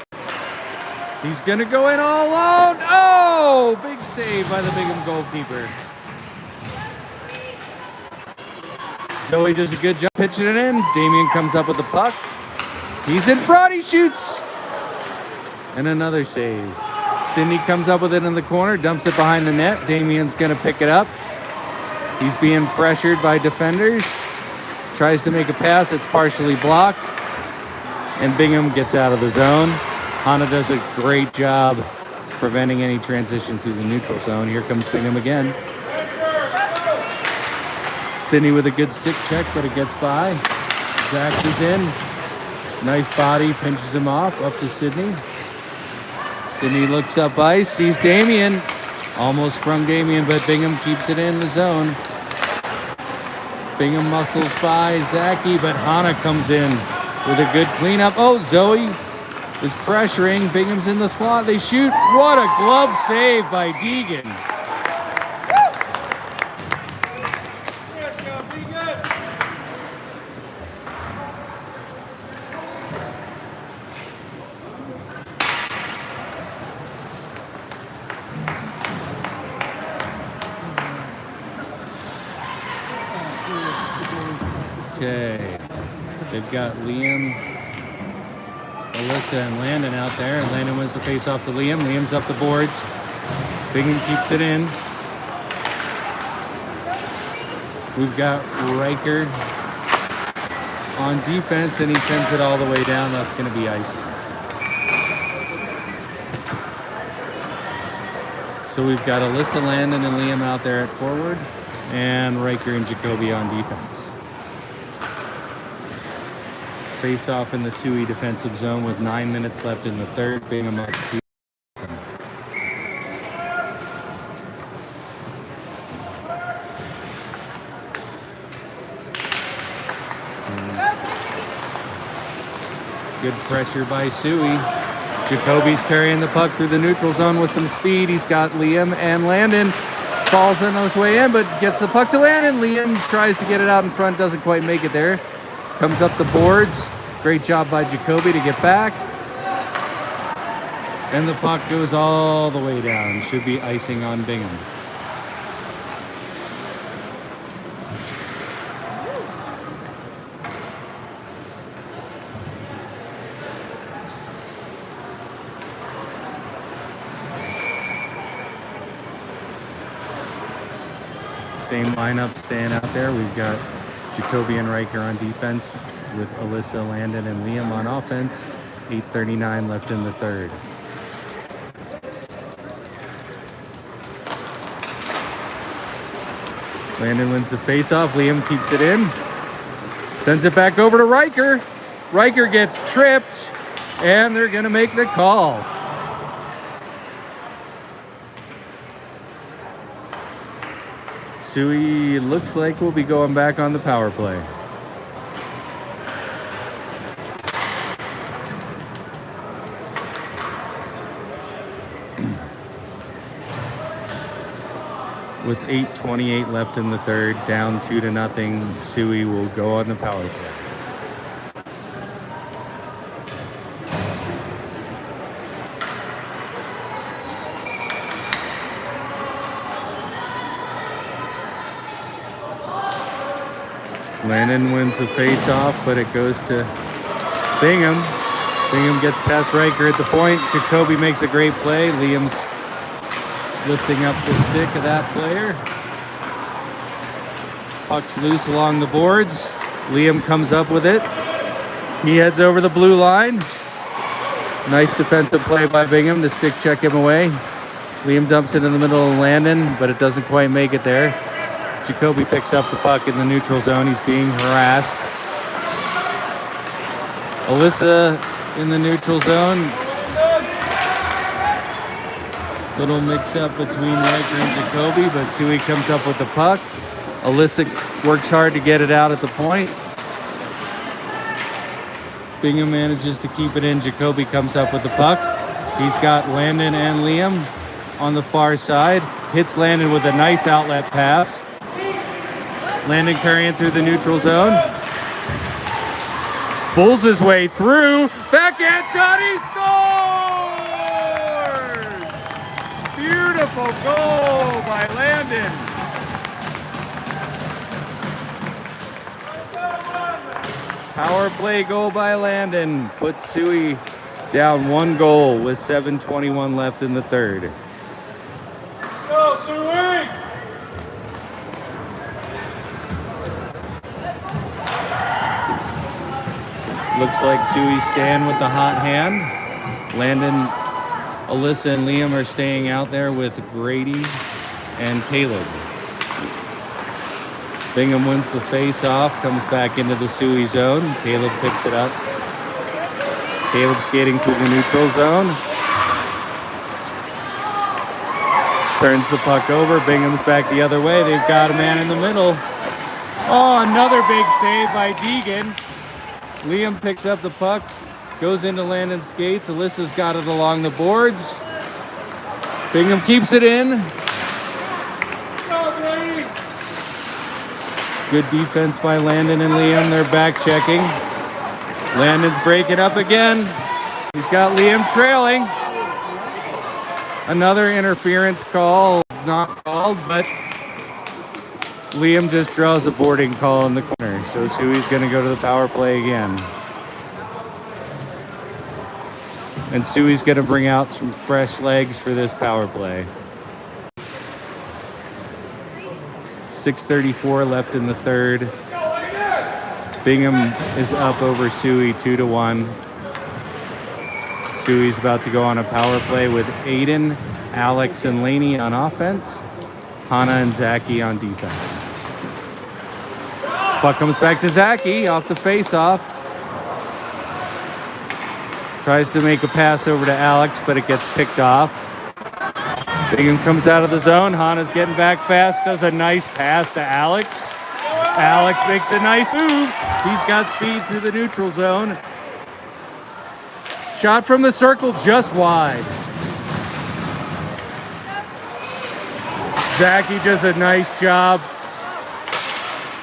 He's going to go in all alone. Oh, big save by the Bingham goalkeeper. Zoe does a good job pitching it in. Damian comes up with the puck. He's in front. He shoots. And another save. Sydney comes up with it in the corner, dumps it behind the net. Damian's going to pick it up. He's being pressured by defenders. Tries to make a pass. It's partially blocked. And Bingham gets out of the zone. Hannah does a great job preventing any transition through the neutral zone. Here comes Bingham again. Sydney with a good stick check, but it gets by. Zach is in. Nice body, pinches him off, up to Sydney. Sydney looks up ice, sees Damian. Almost sprung Damian, but Bingham keeps it in the zone. Bingham muscles by Zachy, but Hannah comes in with a good cleanup. Oh, Zoe is pressuring. Bingham's in the slot. They shoot. What a glove save by Deegan. Okay, they've got Liam, Alyssa, and Landon out there. And Landon wins the face-off to Liam. Liam's up the boards. Bingham keeps it in. We've got Riker on defense, and he sends it all the way down. That's going to be icing. So we've got Alyssa, Landon, and Liam out there at forward, and Riker and Jacoby on defense. Face off in the SUI defensive zone with 9 minutes left in the third. Bingham up 2. Good pressure by SUI. Jacoby's carrying the puck through the neutral zone with some speed. He's got Liam and Landon. Falls on his way in, but gets the puck to Landon. Liam tries to get it out in front, doesn't quite make it there. Comes up the boards. Great job by Jacoby to get back. And the puck goes all the way down. Should be icing on Bingham. Same lineup staying out there. We've got Jacoby and Riker on defense with Alyssa, Landon, and Liam on offense. 8:39 left in the third. Landon wins the faceoff. Liam keeps it in. Sends it back over to Riker. Riker gets tripped, and they're going to make the call. SUI looks like we'll be going back on the power play. With 8:28 left in the third, down 2-0, SUI will go on the power play. Landon wins the face-off, but it goes to Bingham. Bingham gets past Riker at the point. Jacoby makes a great play. Liam's lifting up the stick of that player. Puck's loose along the boards. Liam comes up with it. He heads over the blue line. Nice defensive play by Bingham to stick check him away. Liam dumps it in the middle of Landon, but it doesn't quite make it there. Jacoby picks up the puck in the neutral zone. He's being harassed. Alyssa in the neutral zone. Little mix-up between Riker and Jacoby, but SUI comes up with the puck. Alyssa works hard to get it out at the point. Bingham manages to keep it in. Jacoby comes up with the puck. He's got Landon and Liam on the far side. Hits Landon with a nice outlet pass. Landon carrying through the neutral zone. Bulls his way through. Backhand shot, he scores! Beautiful goal by Landon. Power play goal by Landon puts SUI down 1 goal with 7:21 left in the third. Go, SUI! Looks like SUI stand with the hot hand. Landon, Alyssa, and Liam are staying out there with Grady and Caleb. Bingham wins the face-off, comes back into the SUI zone. Caleb picks it up. Caleb skating through the neutral zone. Turns the puck over. Bingham's back the other way. They've got a man in the middle. Oh, another big save by Deegan. Liam picks up the puck, goes into Landon's skates. Alyssa's got it along the boards. Bingham keeps it in. Good defense by Landon and Liam. They're back checking. Landon's breaking up again. He's got Liam trailing. Another interference call, not called, but Liam just draws a boarding call in the corner. So SUI's going to go to the power play again. And SUI's going to bring out some fresh legs for this power play. 6:34 left in the third. Bingham is up over SUI 2-1. SUI's about to go on a power play with Aiden, Alex, and Laney on offense. Hannah and Zachy on defense. Puck comes back to Zachy off the face-off. Tries to make a pass over to Alex, but it gets picked off. Bingham comes out of the zone. Hannah's getting back fast, does a nice pass to Alex. Alex makes a nice move. He's got speed through the neutral zone. Shot from the circle just wide. Zachy does a nice job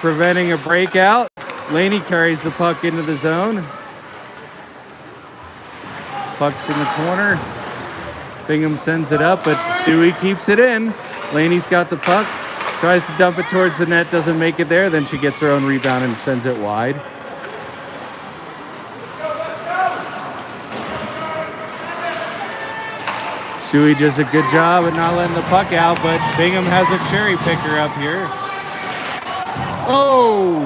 preventing a breakout. Laney carries the puck into the zone. Puck's in the corner. Bingham sends it up, but SUI keeps it in. Laney's got the puck, tries to dump it towards the net, doesn't make it there. Then she gets her own rebound and sends it wide. SUI does a good job at not letting the puck out, but Bingham has a cherry picker up here. Oh!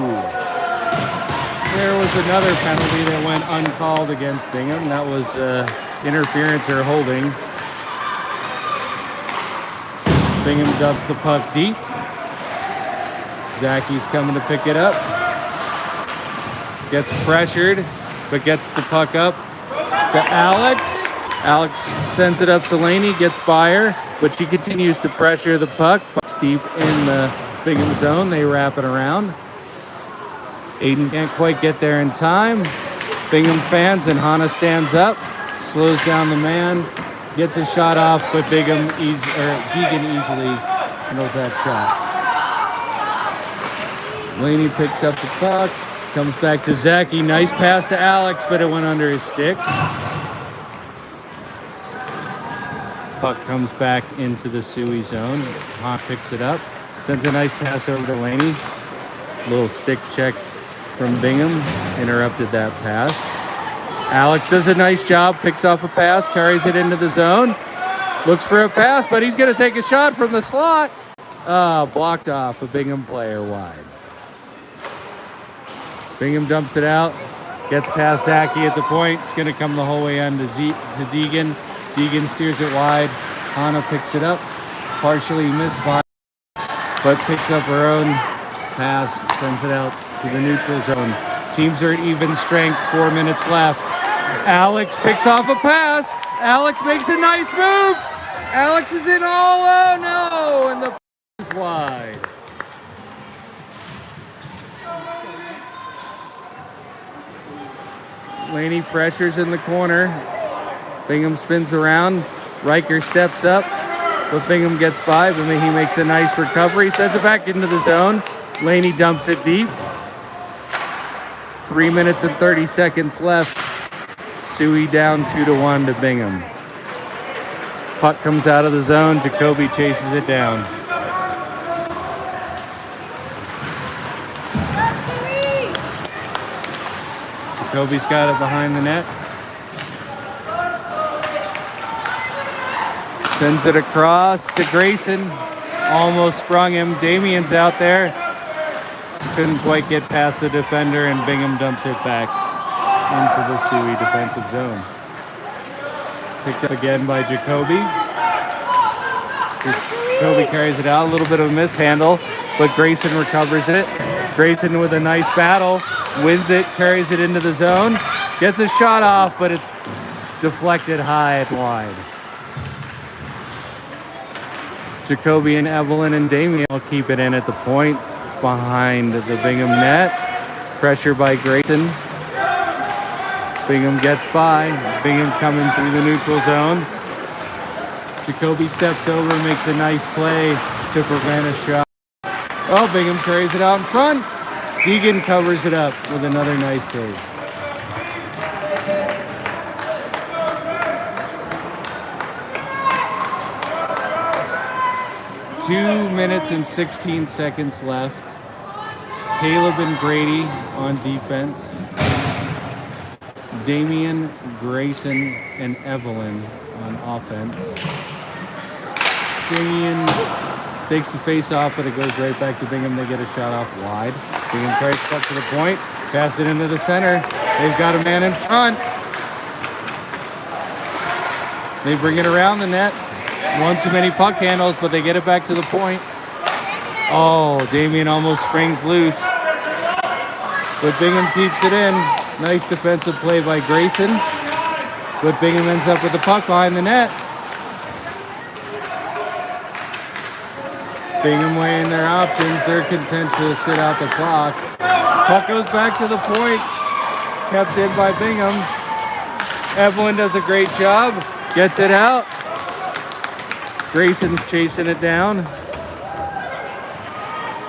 There was another penalty that went uncalled against Bingham. That was interference or holding. Bingham dumps the puck deep. Zachy's coming to pick it up. Gets pressured, but gets the puck up to Alex. Alex sends it up to Laney, gets by her, but she continues to pressure the puck. Puck's deep in the Bingham zone. They wrap it around. Aiden can't quite get there in time. Bingham fans and Hannah stands up, slows down the man, gets a shot off, but Deegan easily handles that shot. Laney picks up the puck, comes back to Zachy. Nice pass to Alex, but it went under his stick. Puck comes back into the SUI zone. Hannah picks it up, sends a nice pass over to Laney. Little stick check from Bingham, interrupted that pass. Alex does a nice job, picks off a pass, carries it into the zone, looks for a pass, but he's going to take a shot from the slot. Blocked off a Bingham player wide. Bingham dumps it out, gets past Zachy at the point. It's going to come the whole way on to Deegan. Deegan steers it wide. Hannah picks it up, partially misfired, but picks up her own pass, sends it out to the neutral zone. Teams are at even strength, 4 minutes left. Alex picks off a pass. Alex makes a nice move. Alex is in all, oh no, and the is wide. Laney pressures in the corner. Bingham spins around. Riker steps up, but Bingham gets by, but he makes a nice recovery, sends it back into the zone. Laney dumps it deep. 3 minutes and 30 seconds left. SUI down 2-1 to Bingham. Puck comes out of the zone. Jacoby chases it down. Jacoby's got it behind the net. Sends it across to Grayson. Almost sprung him. Damien's out there. Couldn't quite get past the defender, and Bingham dumps it back into the SUI defensive zone. Picked up again by Jacoby. Jacoby carries it out. A little bit of a mishandle, but Grayson recovers it. Grayson with a nice battle. Wins it, carries it into the zone. Gets a shot off, but it's deflected high and wide. Jacoby and Evelyn and Damien will keep it in at the point. It's behind the Bingham net. Pressure by Grayson. Bingham gets by. Bingham coming through the neutral zone. Jacoby steps over, makes a nice play to prevent a shot. Oh, Bingham carries it out in front. Deegan covers it up with another nice save. Two minutes and 16 seconds left. Caleb and Grady on defense. Damien, Grayson, and Evelyn on offense. Damien takes the face off, but it goes right back to Bingham. They get a shot off wide. Bingham carries it up to the point, pass it into the center. They've got a man in front. They bring it around the net. One too many puck handles, but they get it back to the point. Oh, Damien almost springs loose, but Bingham keeps it in. Nice defensive play by Grayson, but Bingham ends up with the puck behind the net. Bingham weighing their options. They're content to sit out the clock. Puck goes back to the point. Kept in by Bingham. Evelyn does a great job. Gets it out. Grayson's chasing it down.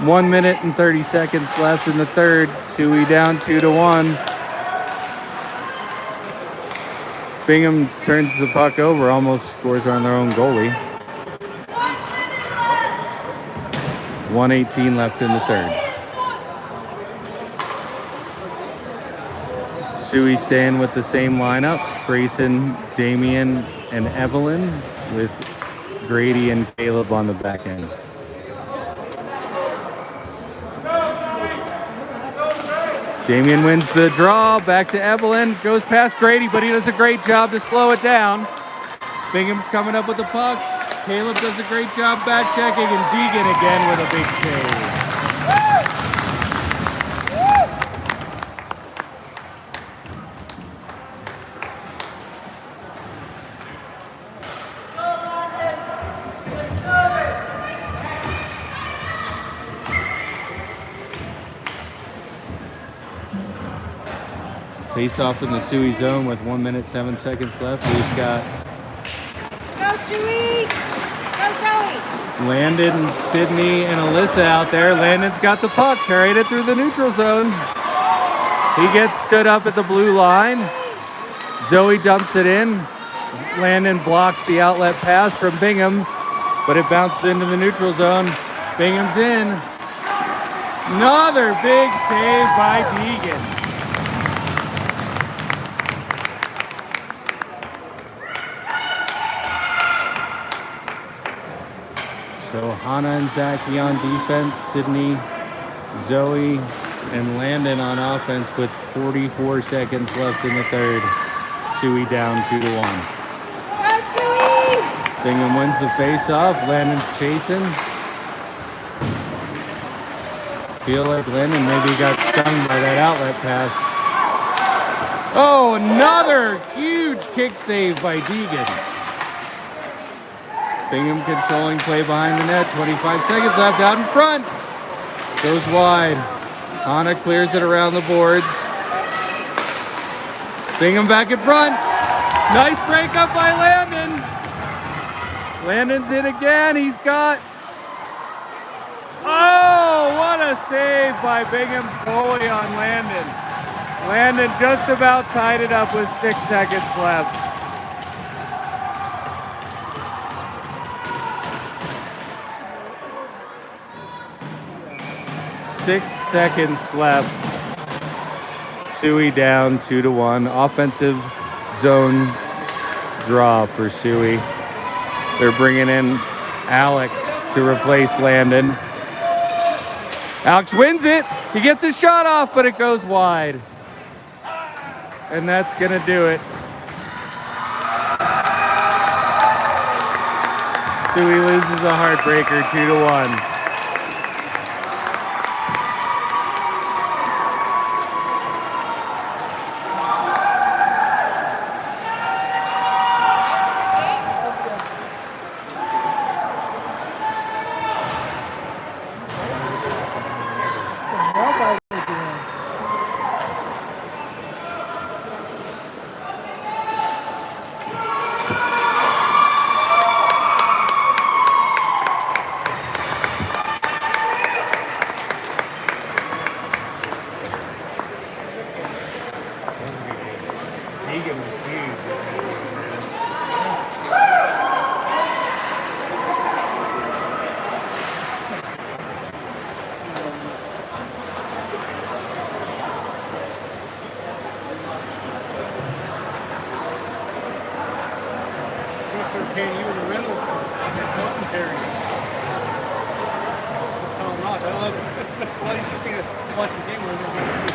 1 minute and 30 seconds left in the third. SUI down 2-1. Bingham turns the puck over, almost scores on their own goalie. 1:18 left in the third. SUI staying with the same lineup. Grayson, Damien, and Evelyn, with Grady and Caleb on the back end. Damien wins the draw. Back to Evelyn. Goes past Grady, but he does a great job to slow it down. Bingham's coming up with the puck. Caleb does a great job back checking, and Deegan again with a big save. Face off in the SUI zone with 1 minute, 7 seconds left. We've got Go SUI! Go Zoe! Landon, Sydney, and Alyssa out there. Landon's got the puck, carried it through the neutral zone. He gets stood up at the blue line. Zoe dumps it in. Landon blocks the outlet pass from Bingham, but it bounces into the neutral zone. Bingham's in. Another big save by Deegan. So Hannah and Zachy on defense, Sydney, Zoe, and Landon on offense with 44 seconds left in the third. SUI down 2-1. Go SUI! Bingham wins the face-off. Landon's chasing. Feel like Landon maybe got stung by that outlet pass. Oh, another huge kick save by Deegan. Bingham controlling play behind the net. 25 seconds left out in front. Goes wide. Hannah clears it around the boards. Bingham back in front. Nice break up by Landon. Landon's in again. He's got... Oh, what a save by Bingham's goalie on Landon. Landon just about tied it up with 6 seconds left. 6 seconds left. SUI down 2-1. Offensive zone draw for SUI. They're bringing in Alex to replace Landon. Alex wins it. He gets a shot off, but it goes wide. And that's going to do it. SUI loses a heartbreaker 2-1. Paying you in the rentals commentary. Just tell them not. That's why you should be watching the game.